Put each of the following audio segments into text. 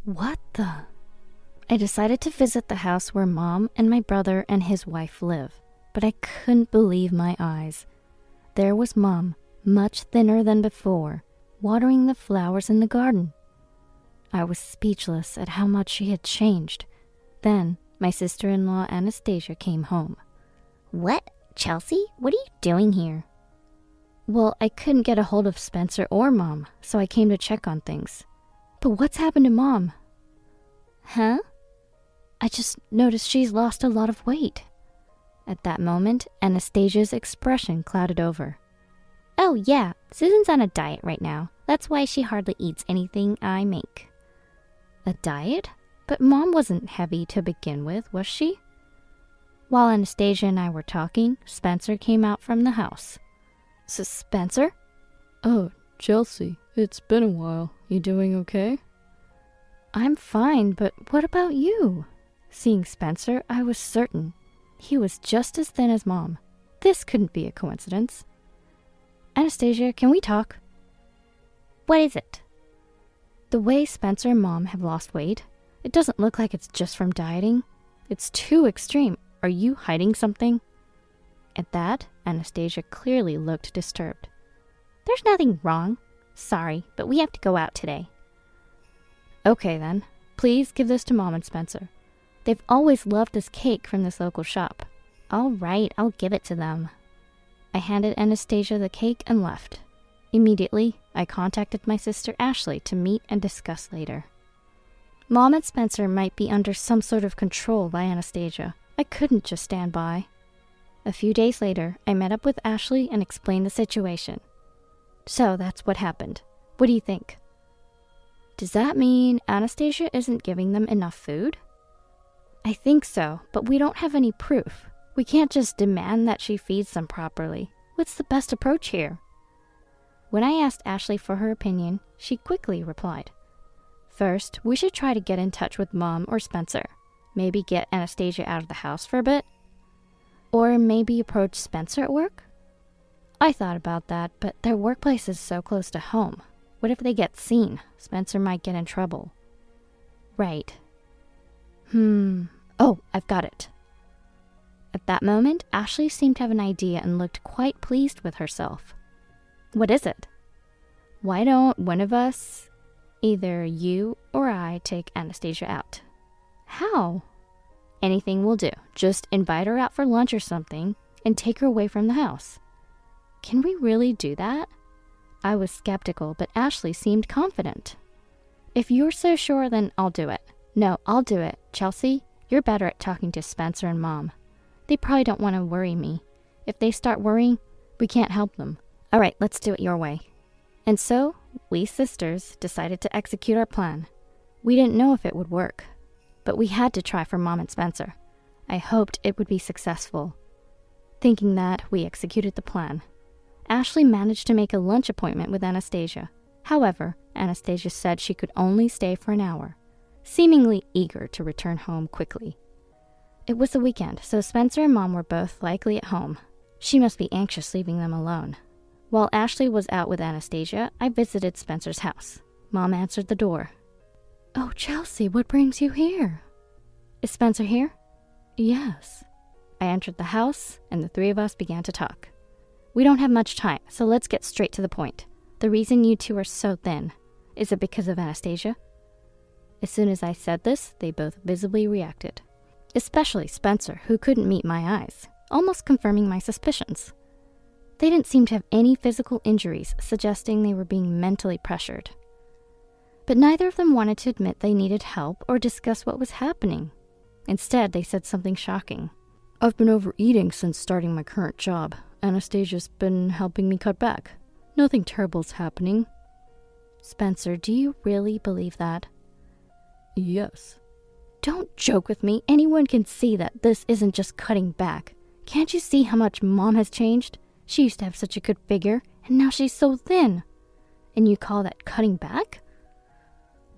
What the? I decided to visit the house where Mom and my brother and his wife live, but I couldn't believe my eyes. There was Mom, much thinner than before, watering the flowers in the garden. I was speechless at how much she had changed. Then my sister-in-law Anastasia came home. What? Chelsea? What are you doing here? Well, I couldn't get a hold of Spencer or Mom, so I came to check on things. But what's happened to Mom? Huh? I just noticed she's lost a lot of weight. At that moment, Anastasia's expression clouded over. Oh yeah, Susan's on a diet right now. That's why she hardly eats anything I make. A diet? But Mom wasn't heavy to begin with, was she? While Anastasia and I were talking, Spencer came out from the house. Spencer? Oh, Chelsea, it's been a while. You doing okay? I'm fine, but what about you? Seeing Spencer, I was certain. He was just as thin as Mom. This couldn't be a coincidence. Anastasia, can we talk? What is it? The way Spencer and Mom have lost weight, it doesn't look like it's just from dieting. It's too extreme. Are you hiding something? At that, Anastasia clearly looked disturbed. There's nothing wrong. Sorry, but we have to go out today. Okay then, please give this to Mom and Spencer. They've always loved this cake from this local shop. All right, I'll give it to them. I handed Anastasia the cake and left. Immediately, I contacted my sister Ashley to meet and discuss later. Mom and Spencer might be under some sort of control by Anastasia. I couldn't just stand by. A few days later, I met up with Ashley and explained the situation. So that's what happened. What do you think? Does that mean Anastasia isn't giving them enough food? I think so, but we don't have any proof. We can't just demand that she feeds them properly. What's the best approach here? When I asked Ashley for her opinion, she quickly replied. First, we should try to get in touch with Mom or Spencer. Maybe get Anastasia out of the house for a bit. Or maybe approach Spencer at work? I thought about that, but their workplace is so close to home. What if they get seen? Spencer might get in trouble. Right. Oh, I've got it. At that moment, Ashley seemed to have an idea and looked quite pleased with herself. What is it? Why don't one of us, either you or I, take Anastasia out? How? Anything will do. Just invite her out for lunch or something and take her away from the house. Can we really do that? I was skeptical, but Ashley seemed confident. If you're so sure, then I'll do it. No, I'll do it. Chelsea, you're better at talking to Spencer and Mom. They probably don't want to worry me. If they start worrying, we can't help them. All right, let's do it your way. And so, we sisters decided to execute our plan. We didn't know if it would work, but we had to try for Mom and Spencer. I hoped it would be successful. Thinking that, we executed the plan. Ashley managed to make a lunch appointment with Anastasia. However, Anastasia said she could only stay for an hour, seemingly eager to return home quickly. It was the weekend, so Spencer and Mom were both likely at home. She must be anxious leaving them alone. While Ashley was out with Anastasia, I visited Spencer's house. Mom answered the door. Oh, Chelsea, what brings you here? Is Spencer here? Yes. I entered the house, and the three of us began to talk. We don't have much time, so let's get straight to the point. The reason you two are so thin, is it because of Anastasia? As soon as I said this, they both visibly reacted. Especially Spencer, who couldn't meet my eyes, almost confirming my suspicions. They didn't seem to have any physical injuries, suggesting they were being mentally pressured. But neither of them wanted to admit they needed help or discuss what was happening. Instead, they said something shocking. I've been overeating since starting my current job. Anastasia's been helping me cut back. Nothing terrible's happening. Spencer, do you really believe that? Yes. Don't joke with me. Anyone can see that this isn't just cutting back. Can't you see how much Mom has changed? She used to have such a good figure, and now she's so thin. And you call that cutting back?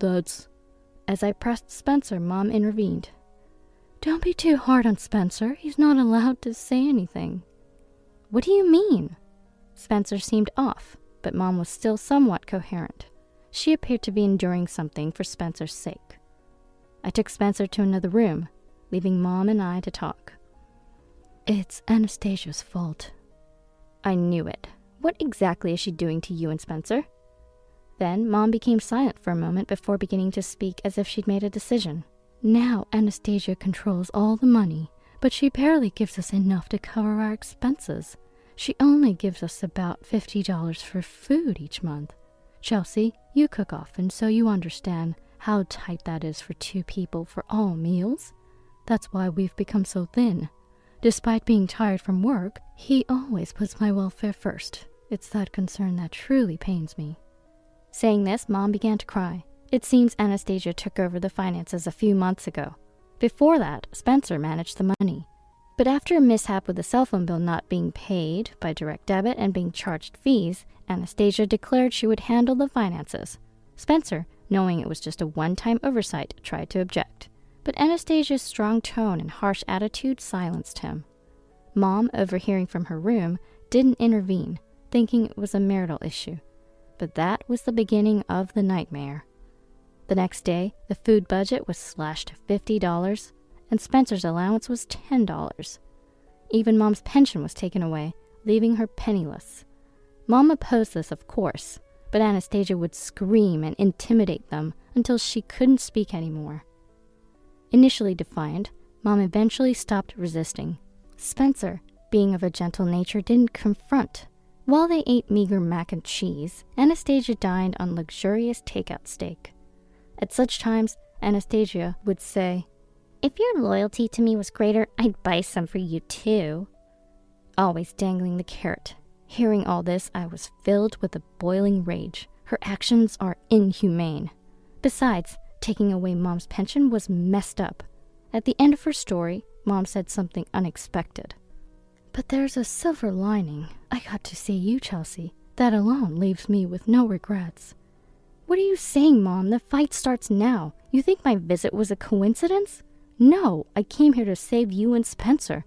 As I pressed Spencer, Mom intervened. Don't be too hard on Spencer. He's not allowed to say anything. What do you mean? Spencer seemed off, but Mom was still somewhat coherent. She appeared to be enduring something for Spencer's sake. I took Spencer to another room, leaving Mom and I to talk. It's Anastasia's fault. I knew it. What exactly is she doing to you and Spencer? Then Mom became silent for a moment before beginning to speak as if she'd made a decision. Now Anastasia controls all the money, but she barely gives us enough to cover our expenses. She only gives us about $50 for food each month. Chelsea, you cook often, so you understand how tight that is for 2 people for all meals. That's why we've become so thin. Despite being tired from work, he always puts my welfare first. It's that concern that truly pains me. Saying this, Mom began to cry. It seems Anastasia took over the finances a few months ago. Before that, Spencer managed the money. But after a mishap with the cell phone bill not being paid by direct debit and being charged fees, Anastasia declared she would handle the finances. Spencer, knowing it was just a one-time oversight, tried to object. But Anastasia's strong tone and harsh attitude silenced him. Mom, overhearing from her room, didn't intervene, thinking it was a marital issue. But that was the beginning of the nightmare. The next day, the food budget was slashed to $50, and Spencer's allowance was $10. Even Mom's pension was taken away, leaving her penniless. Mom opposed this, of course, but Anastasia would scream and intimidate them until she couldn't speak anymore. Initially defiant, Mom eventually stopped resisting. Spencer, being of a gentle nature, didn't confront. While they ate meager mac and cheese, Anastasia dined on luxurious takeout steak. At such times, Anastasia would say, "If your loyalty to me was greater, I'd buy some for you too." Always dangling the carrot. Hearing all this, I was filled with a boiling rage. Her actions are inhumane. Besides, taking away Mom's pension was messed up. At the end of her story, Mom said something unexpected. But there's a silver lining. I got to see you, Chelsea. That alone leaves me with no regrets. What are you saying, Mom? The fight starts now. You think my visit was a coincidence? No, I came here to save you and Spencer.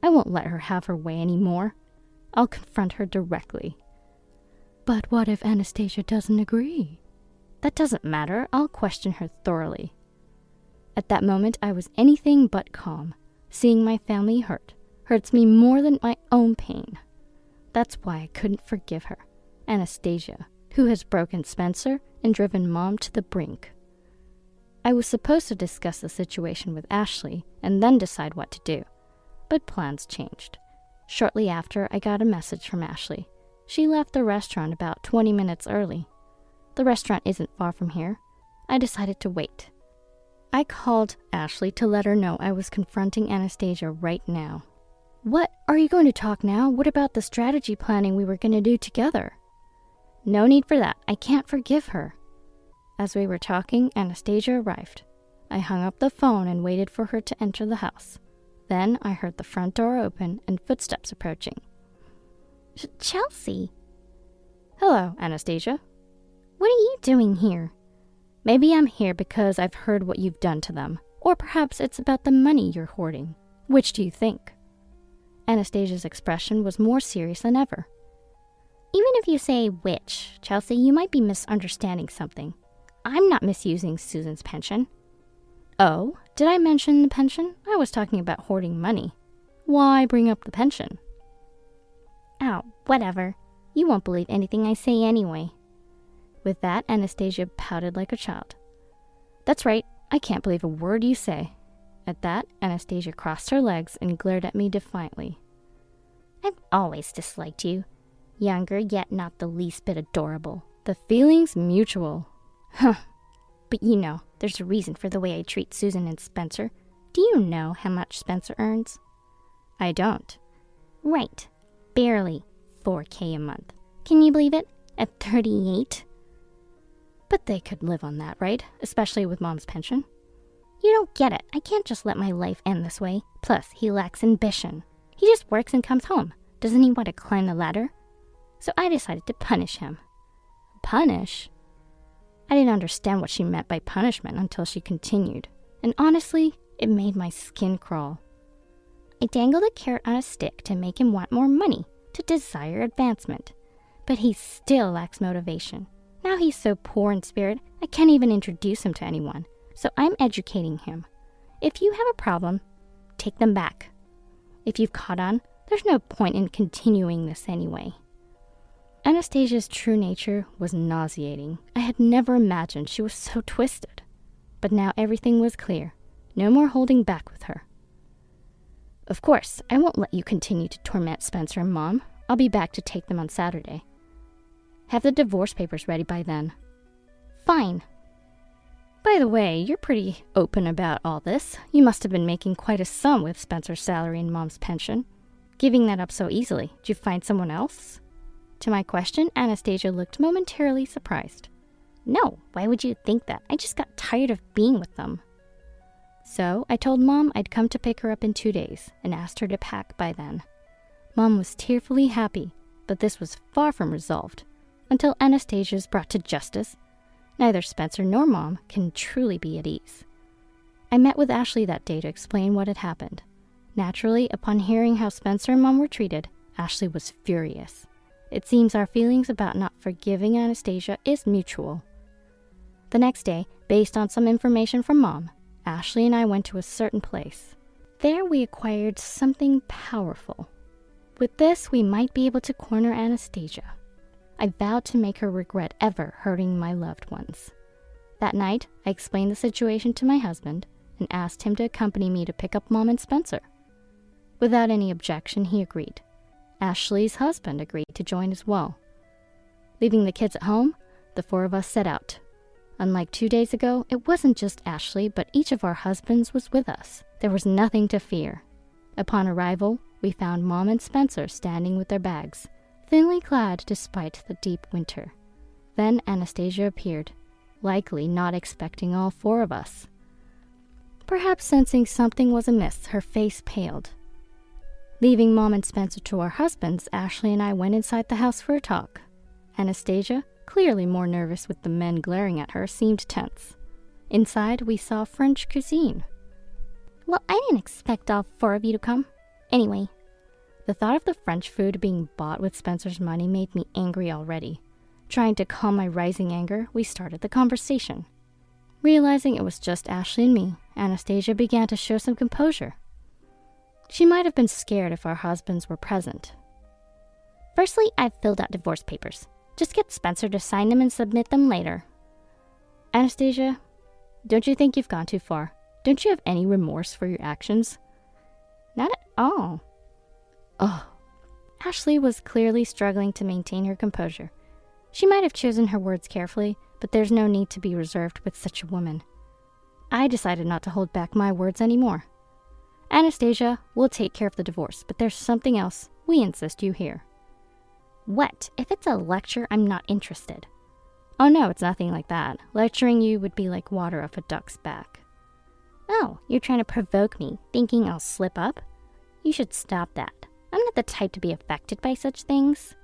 I won't let her have her way anymore. I'll confront her directly. But what if Anastasia doesn't agree? That doesn't matter. I'll question her thoroughly. At that moment, I was anything but calm. Seeing my family hurts me more than my own pain. That's why I couldn't forgive her, Anastasia, who has broken Spencer and driven Mom to the brink. I was supposed to discuss the situation with Ashley and then decide what to do, but plans changed. Shortly after, I got a message from Ashley. She left the restaurant about 20 minutes early. The restaurant isn't far from here. I decided to wait. I called Ashley to let her know I was confronting Anastasia right now. What? Are you going to talk now? What about the strategy planning we were going to do together? No need for that. I can't forgive her. As we were talking, Anastasia arrived. I hung up the phone and waited for her to enter the house. Then I heard the front door open and footsteps approaching. Chelsea. Hello, Anastasia. What are you doing here? Maybe I'm here because I've heard what you've done to them. Or perhaps it's about the money you're hoarding. Which do you think? Anastasia's expression was more serious than ever. Even if you say which, Chelsea, you might be misunderstanding something. I'm not misusing Susan's pension. Oh, did I mention the pension? I was talking about hoarding money. Why bring up the pension? Oh, whatever. You won't believe anything I say anyway. With that, Anastasia pouted like a child. That's right, I can't believe a word you say. At that, Anastasia crossed her legs and glared at me defiantly. I've always disliked you. Younger, yet not the least bit adorable. The feeling's mutual. Huh. But you know, there's a reason for the way I treat Susan and Spencer. Do you know how much Spencer earns? I don't. Right. Barely $4,000 a month. Can you believe it? At 38? But they could live on that, right? Especially with Mom's pension. You don't get it. I can't just let my life end this way. Plus, he lacks ambition. He just works and comes home. Doesn't he want to climb the ladder? So I decided to punish him. Punish? I didn't understand what she meant by punishment until she continued. And honestly, it made my skin crawl. I dangled a carrot on a stick to make him want more money, to desire advancement. But he still lacks motivation. Now he's so poor in spirit, I can't even introduce him to anyone. So I'm educating him. If you have a problem, take them back. If you've caught on, there's no point in continuing this anyway. Anastasia's true nature was nauseating. I had never imagined she was so twisted. But now everything was clear. No more holding back with her. Of course, I won't let you continue to torment Spencer and Mom. I'll be back to take them on Saturday. Have the divorce papers ready by then. Fine. By the way, you're pretty open about all this. You must have been making quite a sum with Spencer's salary and Mom's pension. Giving that up so easily. Did you find someone else? To my question, Anastasia looked momentarily surprised. No, why would you think that? I just got tired of being with them. So I told Mom I'd come to pick her up in 2 days and asked her to pack by then. Mom was tearfully happy, but this was far from resolved. Until Anastasia's brought to justice, neither Spencer nor Mom can truly be at ease. I met with Ashley that day to explain what had happened. Naturally, upon hearing how Spencer and Mom were treated, Ashley was furious. It seems our feelings about not forgiving Anastasia is mutual. The next day, based on some information from Mom, Ashley and I went to a certain place. There we acquired something powerful. With this, we might be able to corner Anastasia. I vowed to make her regret ever hurting my loved ones. That night, I explained the situation to my husband and asked him to accompany me to pick up Mom and Spencer. Without any objection, he agreed. Ashley's husband agreed to join as well. Leaving the kids at home, the 4 of us set out. Unlike 2 days ago, it wasn't just Ashley, but each of our husbands was with us. There was nothing to fear. Upon arrival, we found Mom and Spencer standing with their bags, thinly clad despite the deep winter. Then Anastasia appeared, likely not expecting all 4 of us. Perhaps sensing something was amiss, her face paled. Leaving Mom and Spencer to our husbands, Ashley and I went inside the house for a talk. Anastasia, clearly more nervous with the men glaring at her, seemed tense. Inside, we saw French cuisine. Well, I didn't expect all 4 of you to come. Anyway, the thought of the French food being bought with Spencer's money made me angry already. Trying to calm my rising anger, we started the conversation. Realizing it was just Ashley and me, Anastasia began to show some composure. She might have been scared if our husbands were present. Firstly, I've filled out divorce papers. Just get Spencer to sign them and submit them later. Anastasia, don't you think you've gone too far? Don't you have any remorse for your actions? Not at all. Oh. Ashley was clearly struggling to maintain her composure. She might have chosen her words carefully, but there's no need to be reserved with such a woman. I decided not to hold back my words anymore. Anastasia, we'll take care of the divorce, but there's something else we insist you hear. What? If it's a lecture, I'm not interested. Oh no, it's nothing like that. Lecturing you would be like water off a duck's back. Oh, you're trying to provoke me, thinking I'll slip up? You should stop that. I'm not the type to be affected by such things.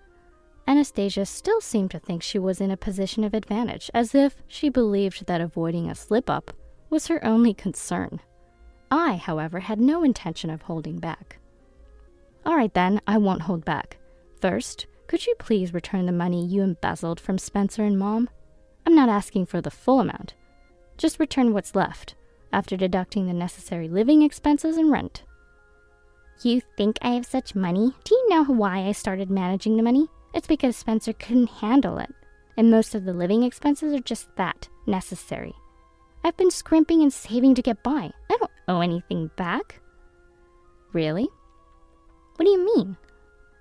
Anastasia still seemed to think she was in a position of advantage, as if she believed that avoiding a slip-up was her only concern. I, however, had no intention of holding back. All right then, I won't hold back. First, could you please return the money you embezzled from Spencer and Mom? I'm not asking for the full amount. Just return what's left, after deducting the necessary living expenses and rent. You think I have such money? Do you know why I started managing the money? It's because Spencer couldn't handle it, and most of the living expenses are just that, necessary. I've been scrimping and saving to get by. I don't owe anything back. Really? What do you mean?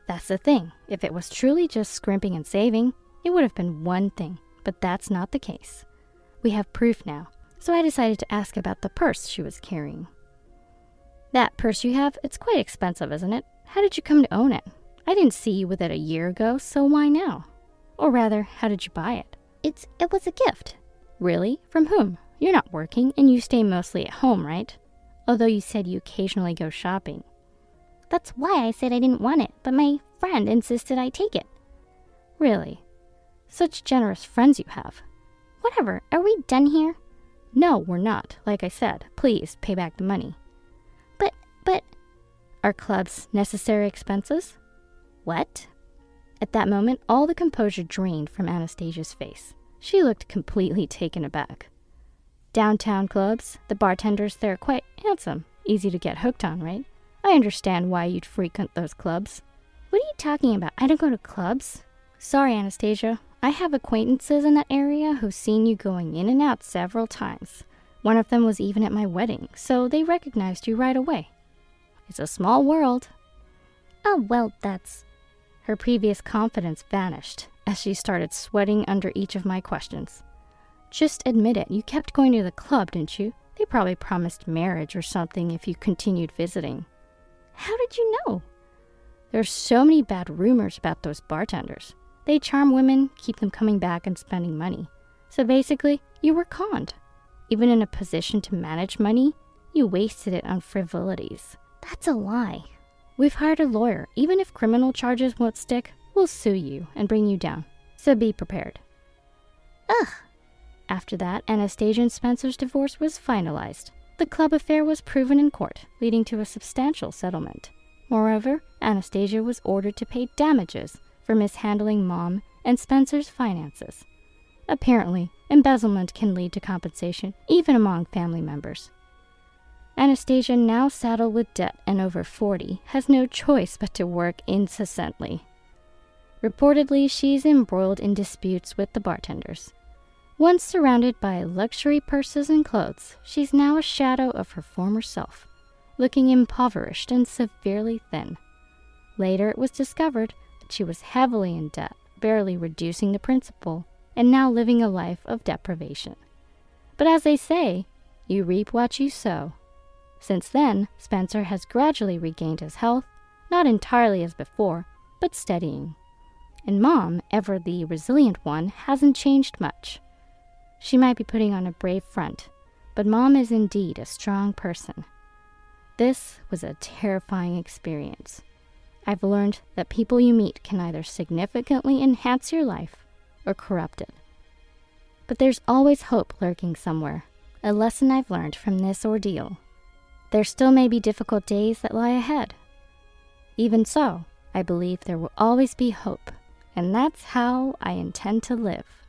That's the thing. If it was truly just scrimping and saving, it would have been one thing, but that's not the case. We have proof now, so I decided to ask about the purse she was carrying. That purse you have, it's quite expensive, isn't it? How did you come to own it? I didn't see you with it a year ago, so why now? Or rather, how did you buy it? It was a gift. Really? From whom? You're not working, and you stay mostly at home, right? Although you said you occasionally go shopping. That's why I said I didn't want it, but my friend insisted I take it. Really? Such generous friends you have. Whatever, are we done here? No, we're not. Like I said, please pay back the money. But... Our club's necessary expenses? What? At that moment, all the composure drained from Anastasia's face. She looked completely taken aback. Downtown clubs, the bartenders there are quite handsome, easy to get hooked on, right? I understand why you'd frequent those clubs. What are you talking about? I don't go to clubs. Sorry, Anastasia. I have acquaintances in that area who've seen you going in and out several times. One of them was even at my wedding, so they recognized you right away. It's a small world. Oh, well, that's... Her previous confidence vanished as she started sweating under each of my questions. Just admit it, you kept going to the club, didn't you? They probably promised marriage or something if you continued visiting. How did you know? There's so many bad rumors about those bartenders. They charm women, keep them coming back and spending money. So basically, you were conned. Even in a position to manage money, you wasted it on frivolities. That's a lie. We've hired a lawyer. Even if criminal charges won't stick, we'll sue you and bring you down. So be prepared. Ugh. After that, Anastasia and Spencer's divorce was finalized. The club affair was proven in court, leading to a substantial settlement. Moreover, Anastasia was ordered to pay damages for mishandling Mom and Spencer's finances. Apparently, embezzlement can lead to compensation, even among family members. Anastasia, now saddled with debt and over 40, has no choice but to work incessantly. Reportedly, she's embroiled in disputes with the bartenders. Once surrounded by luxury purses and clothes, she's now a shadow of her former self, looking impoverished and severely thin. Later, it was discovered that she was heavily in debt, barely reducing the principal, and now living a life of deprivation. But as they say, you reap what you sow. Since then, Spencer has gradually regained his health, not entirely as before, but steadying. And Mom, ever the resilient one, hasn't changed much. She might be putting on a brave front, but Mom is indeed a strong person. This was a terrifying experience. I've learned that people you meet can either significantly enhance your life or corrupt it. But there's always hope lurking somewhere, a lesson I've learned from this ordeal. There still may be difficult days that lie ahead. Even so, I believe there will always be hope, and that's how I intend to live.